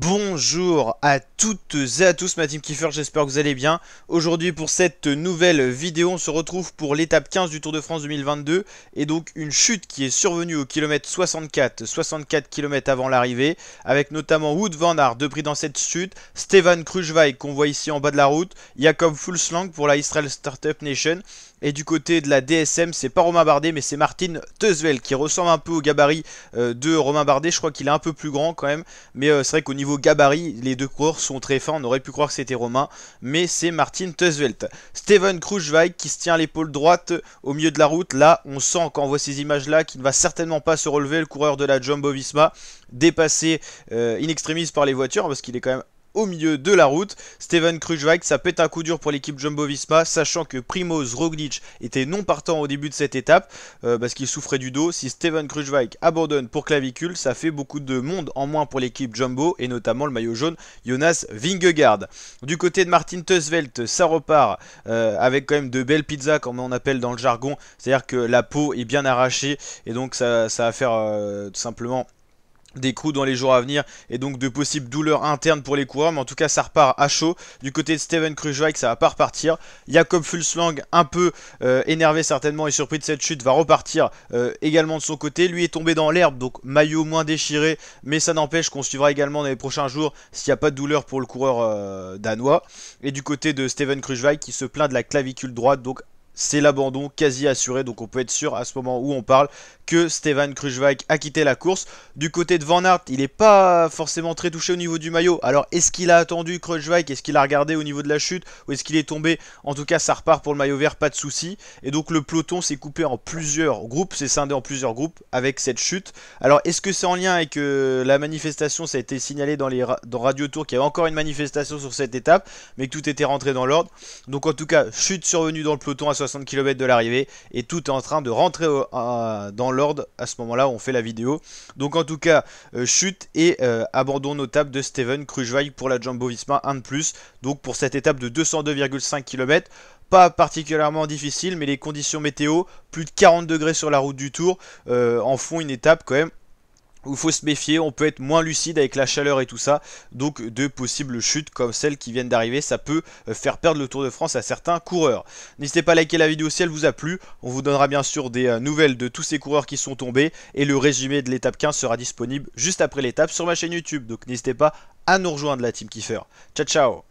Bonjour à toutes et à tous, ma team Kiefer, j'espère que vous allez bien. Aujourd'hui pour cette nouvelle vidéo, on se retrouve pour l'étape 15 du Tour de France 2022. Et donc une chute qui est survenue au kilomètre 64 km avant l'arrivée, avec notamment Wout van Aert de pris dans cette chute, Stefan Kruijswijk qu'on voit ici en bas de la route, Jakob Fuglsang pour la Israel Startup Nation. Et du côté de la DSM, c'est pas Romain Bardet, mais c'est Martin Teusvel qui ressemble un peu au gabarit de Romain Bardet. Je crois qu'il est un peu plus grand quand même, mais c'est vrai qu'au niveau gabarit, les deux coureurs sont très fins. On aurait pu croire que c'était Romain, mais c'est Martin Teusvelt. Stefan Kruijswijk qui se tient à l'épaule droite au milieu de la route. Là, on sent quand on voit ces images-là qu'il ne va certainement pas se relever, le coureur de la Jumbo-Visma, dépassé in extremis par les voitures, parce qu'il est quand même au milieu de la route. Stefan Kruijswijk, ça peut être un coup dur pour l'équipe Jumbo-Visma, sachant que Primož Roglič était non partant au début de cette étape, parce qu'il souffrait du dos. Si Stefan Kruijswijk abandonne pour clavicule, ça fait beaucoup de monde en moins pour l'équipe Jumbo, et notamment le maillot jaune Jonas Vingegaard. Du côté de Martin Teusvelt, ça repart avec quand même de belles pizzas, comme on appelle dans le jargon, c'est-à-dire que la peau est bien arrachée, et donc ça va faire tout simplement des coups dans les jours à venir et donc de possibles douleurs internes pour les coureurs, mais en tout cas ça repart à chaud. Du côté de Stefan Kruijswijk, ça va pas repartir. Jakob Fuglsang, un peu énervé certainement et surpris de cette chute, va repartir également de son côté. Lui est tombé dans l'herbe, donc maillot moins déchiré, mais ça n'empêche qu'on suivra également dans les prochains jours s'il n'y a pas de douleur pour le coureur danois. Et du côté de Stefan Kruijswijk qui se plaint de la clavicule droite, donc c'est l'abandon quasi assuré, donc on peut être sûr à ce moment où on parle que Stefan Kruijswijk a quitté la course. Du côté de Van Aert, il n'est pas forcément très touché au niveau du maillot. Alors est-ce qu'il a attendu Kruijswijk? Est-ce qu'il a regardé au niveau de la chute? Ou est-ce qu'il est tombé? En tout cas ça repart pour le maillot vert, pas de souci. Et donc le peloton s'est coupé en plusieurs groupes, s'est scindé en plusieurs groupes avec cette chute. Alors est-ce que c'est en lien avec la manifestation? Ça a été signalé dans Radio Tour qu'il y avait encore une manifestation sur cette étape, mais que tout était rentré dans l'ordre. Donc en tout cas, chute survenue dans le peloton à 60 km de l'arrivée, et tout est en train de rentrer dans l'ordre à ce moment-là où on fait la vidéo. Donc en tout cas, chute et abandon notable de Stefan Kruijswijk pour la Jumbo-Visma, un de plus. Donc pour cette étape de 202,5 km, pas particulièrement difficile, mais les conditions météo, plus de 40 degrés sur la route du Tour, en font une étape quand même où il faut se méfier. On peut être moins lucide avec la chaleur et tout ça, donc de possibles chutes comme celles qui viennent d'arriver, ça peut faire perdre le Tour de France à certains coureurs. N'hésitez pas à liker la vidéo si elle vous a plu, on vous donnera bien sûr des nouvelles de tous ces coureurs qui sont tombés, et le résumé de l'étape 15 sera disponible juste après l'étape sur ma chaîne YouTube, donc n'hésitez pas à nous rejoindre la team Kiefer. Ciao ciao.